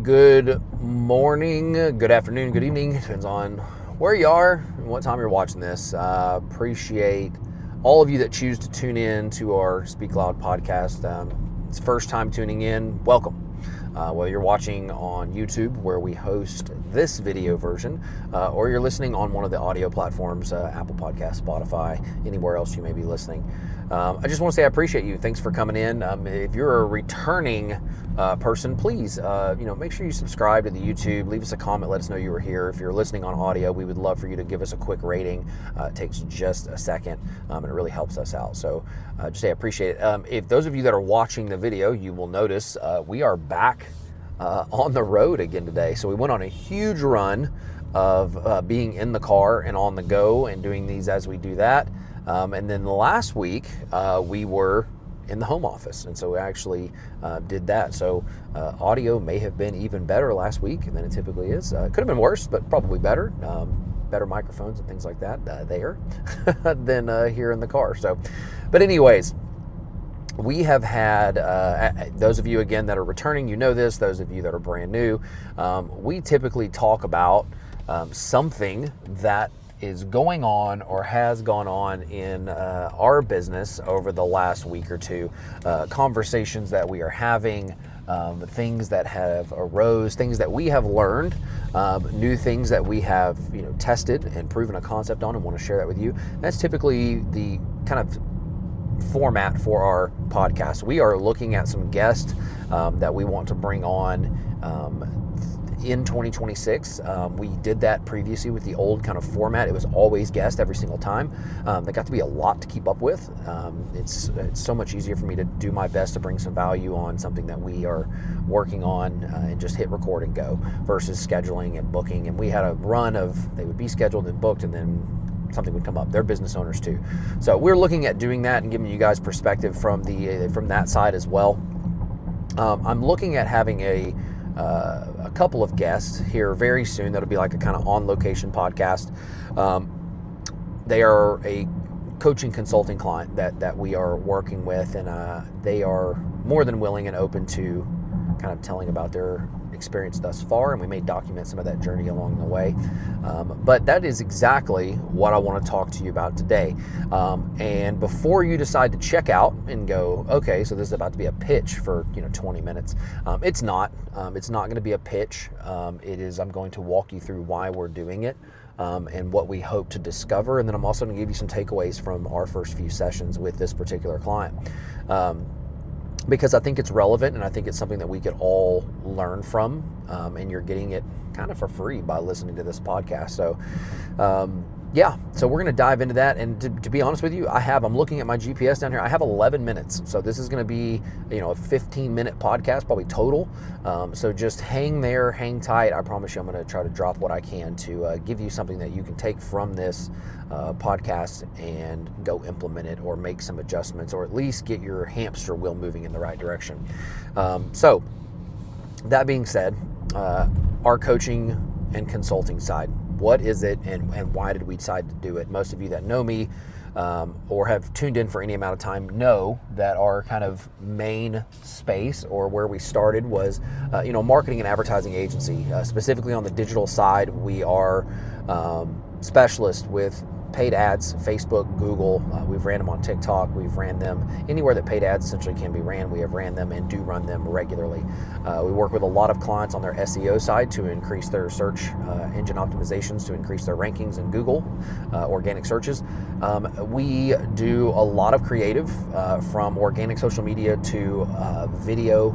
Good morning, good afternoon, good evening. Depends on where you are and what time you're watching this. Appreciate all of you that choose to tune in to our Speak Loud podcast. It's first time tuning in, welcome. Whether you're watching on YouTube, where we host this video version, or you're listening on one of the audio platforms, Apple Podcasts, Spotify, anywhere else you may be listening. I just want to say I appreciate you. Thanks for coming in. If you're a returning person, please, make sure you subscribe to the YouTube. Leave us a comment. Let us know you were here. If you're listening on audio, we would love for you to give us a quick rating. It takes just a second, and it really helps us out. So just say I appreciate it. If those of you that are watching the video, you will notice we are back on the road again today. So we went on a huge run of being in the car and on the go and doing these as we do that. And then last week, we were in the home office. And so we actually did that. So audio may have been even better last week than it typically is. Could have been worse, but probably better. Better microphones and things like that there than here in the car. So, but anyways, we have had, those of you again that are returning, you know this, those of you that are brand new, we typically talk about something that is going on or has gone on in our business over the last week or two, conversations that we are having, things that have arose, things that we have learned, new things that we have tested and proven a concept on and want to share that with you. That's typically the kind of format for our podcast. We are looking at some guests that we want to bring on in 2026. We did that previously with the old kind of format. It was always guest every single time. That got to be a lot to keep up with. It's so much easier for me to do my best to bring some value on something that we are working on and just hit record and go versus scheduling and booking. And we had a run of, they would be scheduled and booked and then something would come up. They're business owners too. So we're looking at doing that and giving you guys perspective from that side as well. I'm looking at having a couple of guests here very soon. That'll be like a kind of on-location podcast. They are a coaching consulting client that we are working with, and they are more than willing and open to kind of telling about their experience thus far, and we may document some of that journey along the way. But that is exactly what I want to talk to you about today. And before you decide to check out and go, okay, so this is about to be a pitch for 20 minutes. It's not. It's not going to be a pitch. It is. I'm going to walk you through why we're doing it. And what we hope to discover. And then I'm also going to give you some takeaways from our first few sessions with this particular client. Because I think it's relevant and I think it's something that we could all learn from, and you're getting it kind of for free by listening to this podcast. So so we're going to dive into that. And to be honest with you, I'm looking at my GPS down here. I have 11 minutes. So this is going to be, a 15-minute podcast, probably total. So just hang there, hang tight. I promise you I'm going to try to drop what I can to give you something that you can take from this podcast and go implement it or make some adjustments or at least get your hamster wheel moving in the right direction. So that being said, our coaching and consulting side, what is it and why did we decide to do it? Most of you that know me or have tuned in for any amount of time know that our kind of main space or where we started was, marketing and advertising agency. Specifically on the digital side, we are specialists with paid ads, Facebook, Google. We've ran them on TikTok. We've ran them anywhere that paid ads essentially can be ran. We have ran them and do run them regularly. We work with a lot of clients on their SEO side to increase their search engine optimizations, to increase their rankings in Google, organic searches. We do a lot of creative from organic social media to video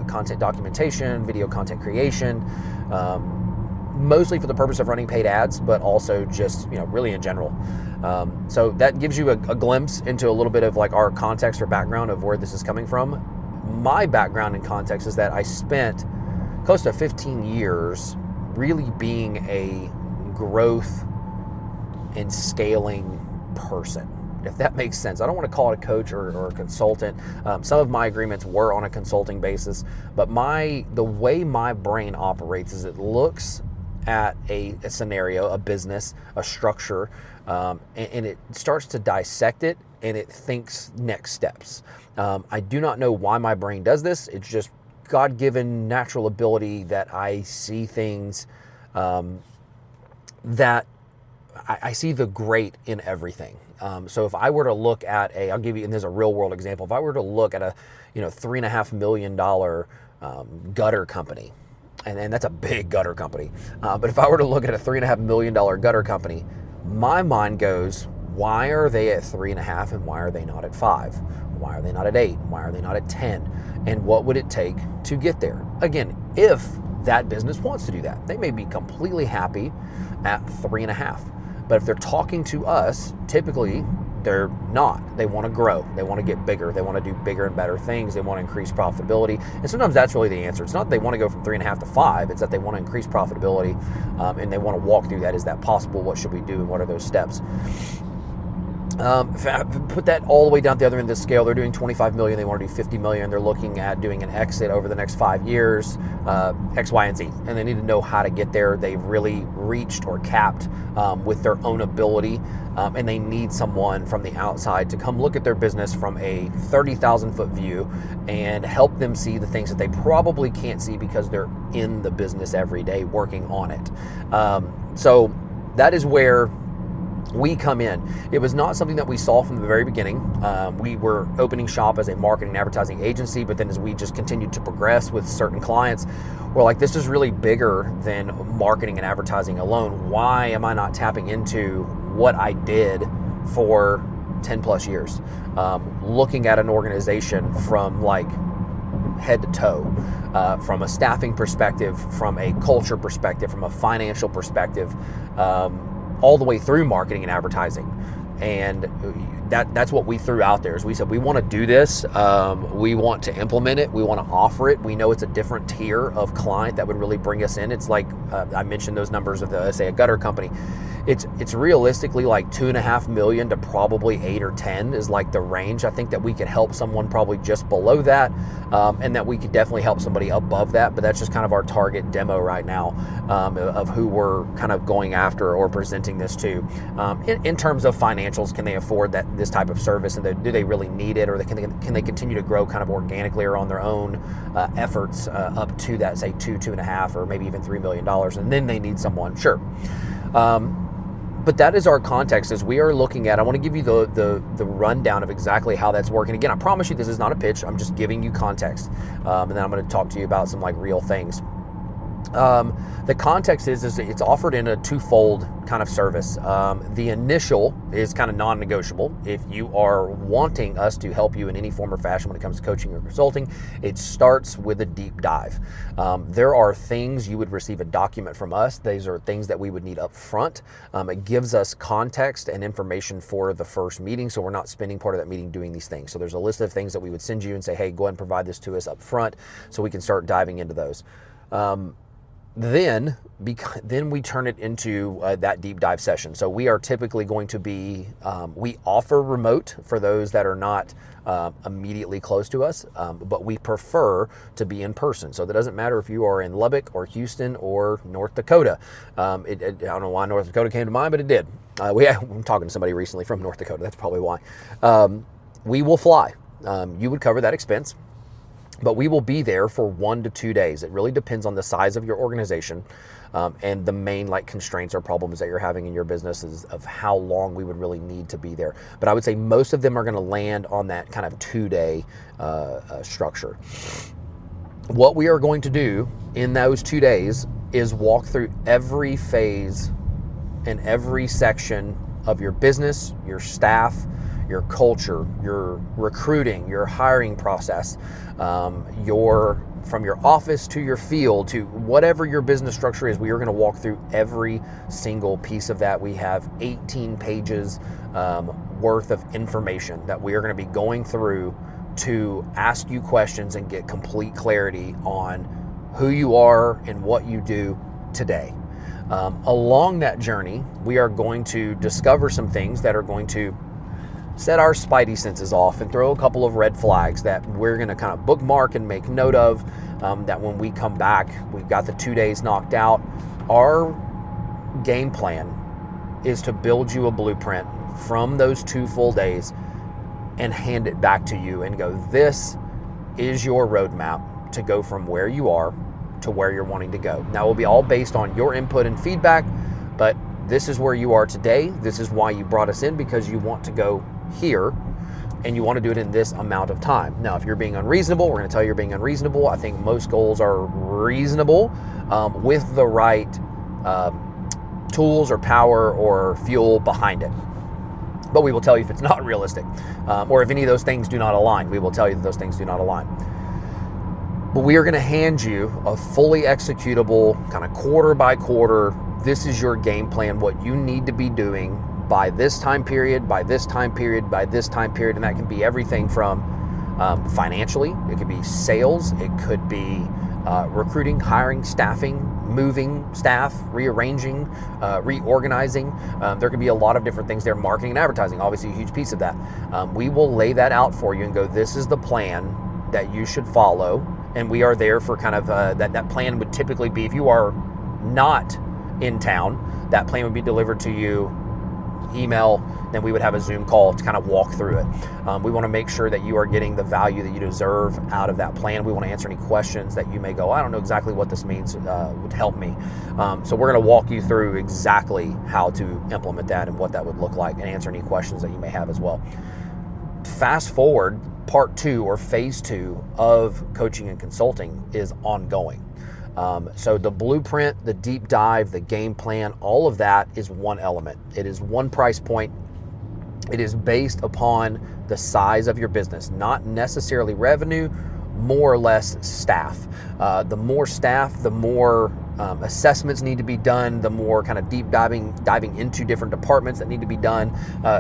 content documentation, video content creation, mostly for the purpose of running paid ads, but also just, really in general. So that gives you a glimpse into a little bit of like our context or background of where this is coming from. My background and context is that I spent close to 15 years really being a growth and scaling person, if that makes sense. I don't want to call it a coach or a consultant. Some of my agreements were on a consulting basis, but the way my brain operates is it looks at a scenario, a business, a structure, and it starts to dissect it and it thinks next steps. I do not know why my brain does this. It's just God-given natural ability that I see things that I see the great in everything. So if I were to look at I'll give you, and there's a real world example. If I were to look at a, $3.5 million gutter company, and that's a big gutter company. But if I were to look at a $3.5 million gutter company, my mind goes, why are they at 3.5 and why are they not at 5? Why are they not at 8? Why are they not at 10? And what would it take to get there? Again, if that business wants to do that, they may be completely happy at 3.5. But if they're talking to us, typically they're not. They want to grow. They want to get bigger. They want to do bigger and better things. They want to increase profitability. And sometimes that's really the answer. It's not that they want to go from 3.5 to 5. It's that they want to increase profitability, and they want to walk through that. Is that possible? What should we do? And what are those steps? Put that all the way down at the other end of the scale. They're doing 25 million. They want to do 50 million. They're looking at doing an exit over the next 5 years, X, Y, and Z. And they need to know how to get there. They've really reached or capped with their own ability. And they need someone from the outside to come look at their business from a 30,000 foot view and help them see the things that they probably can't see because they're in the business every day working on it. So that is where we come in. It was not something that we saw from the very beginning. We were opening shop as a marketing and advertising agency, but then as we just continued to progress with certain clients, we're like, this is really bigger than marketing and advertising alone. Why am I not tapping into what I did for 10 plus years? Looking at an organization from like head to toe, from a staffing perspective, from a culture perspective, from a financial perspective, all the way through marketing and advertising. And that's what we threw out there. Is we said, we want to do this. We want to implement it. We want to offer it. We know it's a different tier of client that would really bring us in. It's like, I mentioned those numbers of say a gutter company. It's realistically like 2.5 million to probably 8 or 10 is like the range. I think that we could help someone probably just below that, and that we could definitely help somebody above that. But that's just kind of our target demo right now, of who we're kind of going after or presenting this to. In terms of financials, can they afford this type of service, and do they really need it, or can they continue to grow kind of organically or on their own efforts up to that, say 2.5, or maybe even $3 million, and then they need someone, sure. But that is our context as we are looking at. I want to give you the rundown of exactly how that's working. Again, I promise you this is not a pitch. I'm just giving you context. And then I'm going to talk to you about some like real things. The context is it's offered in a twofold kind of service. The initial is kind of non-negotiable. If you are wanting us to help you in any form or fashion when it comes to coaching or consulting, it starts with a deep dive. There are things you would receive a document from us. These are things that we would need up front. It gives us context and information for the first meeting, so we're not spending part of that meeting doing these things. So there's a list of things that we would send you and say, hey, go ahead and provide this to us up front so we can start diving into those. Then we turn it into that deep dive session. So we are typically going to be, we offer remote for those that are not immediately close to us, but we prefer to be in person. So that doesn't matter if you are in Lubbock or Houston or North Dakota. I don't know why North Dakota came to mind, but it did. I'm talking to somebody recently from North Dakota. That's probably why. We will fly. You would cover that expense. But we will be there for 1 to 2 days. It really depends on the size of your organization, and the main constraints or problems that you're having in your business is of how long we would really need to be there. But I would say most of them are going to land on that kind of 2-day structure. What we are going to do in those 2 days is walk through every phase and every section of your business, your staff, your culture, your recruiting, your hiring process, from your office to your field to whatever your business structure is. We are going to walk through every single piece of that. We have 18 pages worth of information that we are going to be going through to ask you questions and get complete clarity on who you are and what you do today. Along that journey, we are going to discover some things that are going to set our spidey senses off and throw a couple of red flags that we're going to kind of bookmark and make note of, that when we come back, we've got the 2 days knocked out. Our game plan is to build you a blueprint from those 2 full days and hand it back to you and go, this is your roadmap to go from where you are to where you're wanting to go. Now, it will be all based on your input and feedback, but this is where you are today. This is why you brought us in, because you want to go here and you want to do it in this amount of time. Now, if you're being unreasonable, we're going to tell you you're being unreasonable. I think most goals are reasonable with the right tools or power or fuel behind it. But we will tell you if it's not realistic, or if any of those things do not align. We will tell you that those things do not align. But we are going to hand you a fully executable, kind of quarter by quarter, this is your game plan, what you need to be doing by this time period, by this time period, by this time period. And that can be everything from financially, it could be sales, it could be recruiting, hiring, staffing, moving staff, rearranging, reorganizing. There could be a lot of different things there. Marketing and advertising, obviously a huge piece of that. We will lay that out for you and go, this is the plan that you should follow. And we are there for kind of that plan would typically be, if you are not in town, that plan would be delivered to you email, then we would have a Zoom call to kind of walk through it. We want to make sure that you are getting the value that you deserve out of that plan. We want to answer any questions that you may go, I don't know exactly what this means, would help me. So we're going to walk you through exactly how to implement that and what that would look like, and answer any questions that you may have as well. Fast forward, part 2 or phase 2 of coaching and consulting is ongoing. So the blueprint, the deep dive, the game plan, all of that is one element. It is one price point. It is based upon the size of your business, not necessarily revenue, more or less staff. The more staff, the more assessments need to be done, the more kind of deep diving into different departments that need to be done.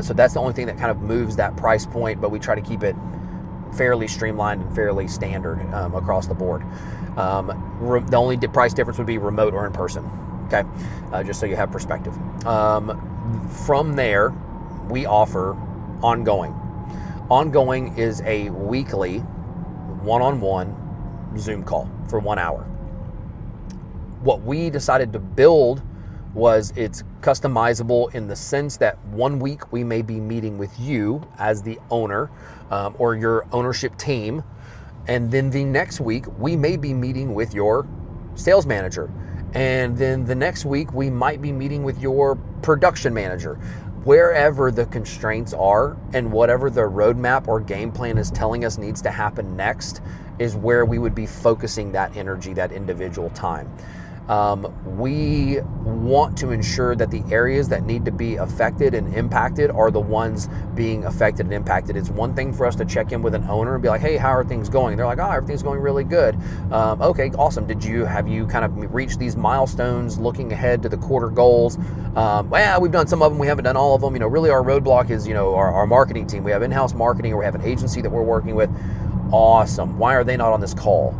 So that's the only thing that kind of moves that price point, but we try to keep it fairly streamlined and fairly standard across the board. The only price difference would be remote or in person, okay? Just so you have perspective. From there, we offer ongoing. Ongoing is a weekly one-on-one Zoom call for 1 hour. What we decided to build was it's customizable in the sense that 1 week we may be meeting with you as the owner or your ownership team, and then the next week we may be meeting with your sales manager, and then the next week we might be meeting with your production manager. Wherever the constraints are and whatever the roadmap or game plan is telling us needs to happen next is where we would be focusing that energy, that individual time. We want to ensure that the areas that need to be affected and impacted are the ones being affected and impacted. It's one thing for us to check in with an owner and be like, hey, how are things going? And they're like, oh, everything's going really good. Okay, awesome. Have you kind of reached these milestones looking ahead to the quarter goals? Well, we've done some of them. We haven't done all of them. Really our roadblock is, our marketing team. We have in-house marketing, or we have an agency that we're working with. Awesome. Why are they not on this call?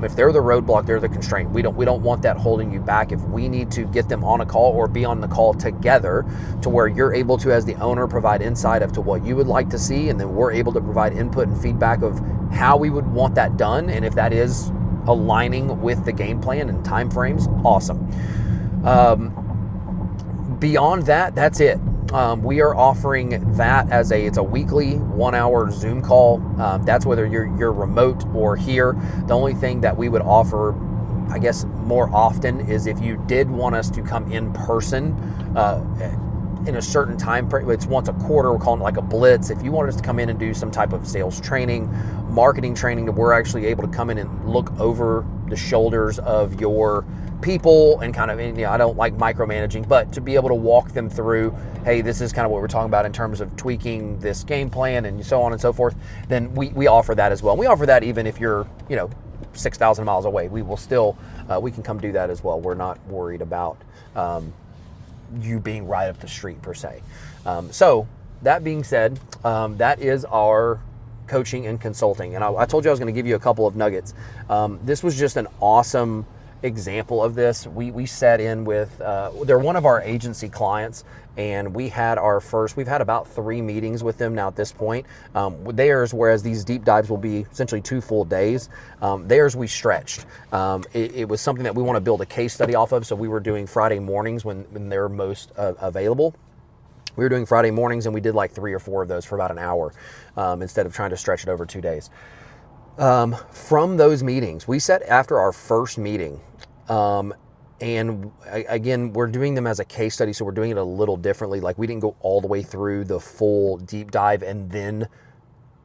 If they're the roadblock, they're the constraint. We don't want that holding you back. If we need to get them on a call or be on the call together to where you're able to, as the owner, provide insight of to what you would like to see, and then we're able to provide input and feedback of how we would want that done, and if that is aligning with the game plan and time frames, awesome. Beyond that, that's it. We are offering that as it's a weekly 1 hour Zoom call. That's whether you're remote or here. The only thing that we would offer, I guess, more often is if you did want us to come in person in a certain time frame. It's once a quarter. We're calling it like a blitz. If you wanted us to come in and do some type of sales training, marketing training, that we're actually able to come in and look over the shoulders of your people and kind of, I don't like micromanaging, but to be able to walk them through, hey, this is kind of what we're talking about in terms of tweaking this game plan and so on and so forth, then we offer that as well. We offer that even if you're, 6,000 miles away. We will still, we can come do that as well. We're not worried about you being right up the street per se. So that being said, that is our coaching and consulting. And I told you I was going to give you a couple of nuggets. This was just an awesome example of this. We sat in with, they're one of our agency clients, and we've had about 3 meetings with them now at this point. Theirs, whereas these deep dives will be essentially 2 full days, theirs we stretched. It was something that we want to build a case study off of, so we were doing Friday mornings when they're most available. We were doing Friday mornings, and we did like 3 or 4 of those for about an hour instead of trying to stretch it over 2 days. From those meetings, we set after our first meeting, and again, we're doing them as a case study, so we're doing it a little differently. Like, we didn't go all the way through the full deep dive and then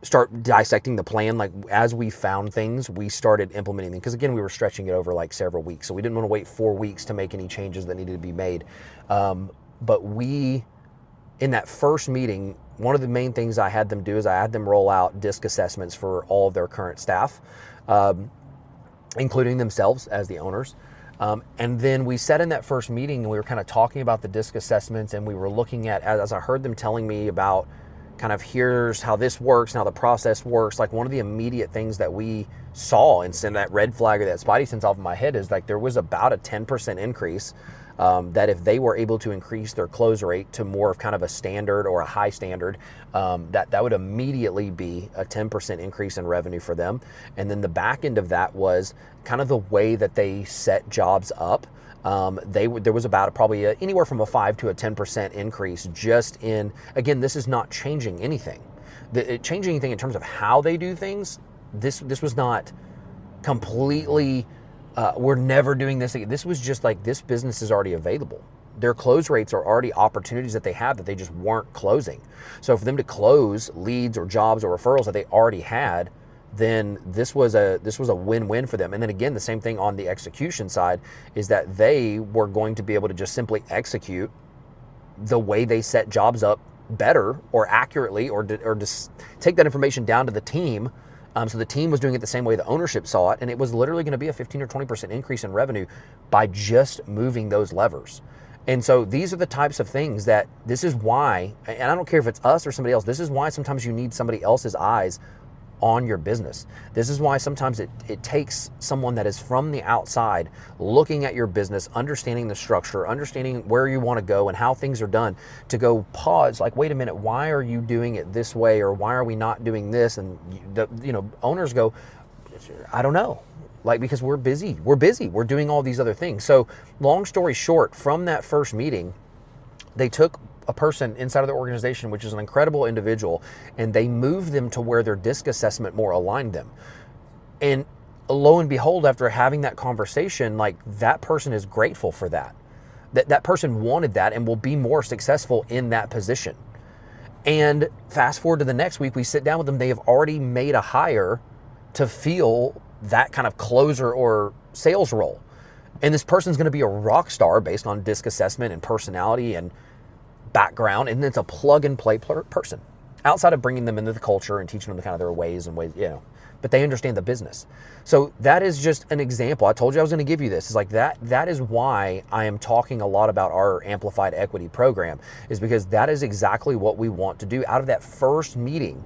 start dissecting the plan. Like, as we found things, we started implementing them, because again, we were stretching it over like several weeks, so we didn't want to wait 4 weeks to make any changes that needed to be made. But in that first meeting, one of the main things I had them do is I had them roll out DISC assessments for all of their current staff, including themselves as the owners. And then we sat in that first meeting and we were kind of talking about the DISC assessments, and we were looking at, as I heard them telling me about kind of, here's how this works, and how the process works. Like, one of the immediate things that we saw and send that red flag, or that spidey sense off of my head, is like there was about a 10% increase. That if they were able to increase their close rate to more of kind of a standard or a high standard, that would immediately be a 10% increase in revenue for them. And then the back end of that was kind of the way that they set jobs up. There was about probably anywhere from a 5 to a 10% increase just in, again, this is not changing anything. Changing anything in terms of how they do things. This was not completely, we're never doing this again. This was just like, this business is already available. Their close rates are already opportunities that they have that they just weren't closing. So for them to close leads or jobs or referrals that they already had, then this was a win-win for them. And then again, the same thing on the execution side, is that they were going to be able to just simply execute the way they set jobs up better or accurately, or just take that information down to the team. So the team was doing it the same way the ownership saw it, and it was literally going to be a 15 or 20% increase in revenue by just moving those levers. And so these are the types of things that, this is why, and I don't care if it's us or somebody else, this is why sometimes you need somebody else's eyes on your business. This is why sometimes it takes someone that is from the outside, looking at your business, understanding the structure, understanding where you want to go and how things are done, to go pause, like, wait a minute, why are you doing it this way, or why are we not doing this? And owners go, I don't know. Like, because we're busy, we're doing all these other things. So long story short, from that first meeting, they took a person inside of the organization, which is an incredible individual, and they moved them to where their DISC assessment more aligned them. And lo and behold, after having that conversation, like, that person is grateful for that. That person wanted that and will be more successful in that position. And fast forward to the next week, we sit down with them. They have already made a hire to fill that kind of closer or sales role. And this person's going to be a rock star based on DISC assessment and personality and background, and it's a plug and play person, outside of bringing them into the culture and teaching them kind of their ways, but they understand the business. So that is just an example. I told you I was going to give you this. It's like that is why I am talking a lot about our Amplified Equity program, is because that is exactly what we want to do out of that first meeting.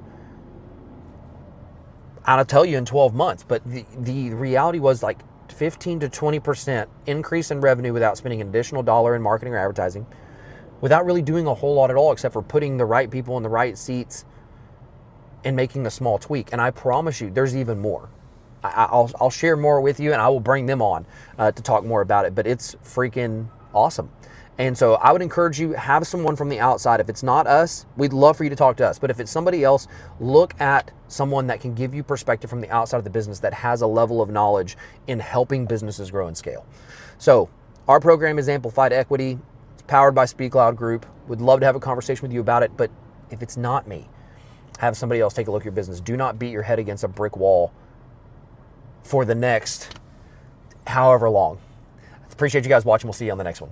I'll tell you in 12 months, but the reality was like 15 to 20% increase in revenue without spending an additional dollar in marketing or advertising, without really doing a whole lot at all, except for putting the right people in the right seats and making a small tweak. And I promise you, there's even more. I'll share more with you, and I will bring them on to talk more about it, but it's freaking awesome. And so I would encourage you, have someone from the outside. If it's not us, we'd love for you to talk to us. But if it's somebody else, look at someone that can give you perspective from the outside of the business, that has a level of knowledge in helping businesses grow and scale. So our program is Amplified Equity. Powered by SpeakLoud Group. Would love to have a conversation with you about it, but if it's not me, have somebody else take a look at your business. Do not beat your head against a brick wall for the next however long. Appreciate you guys watching. We'll see you on the next one.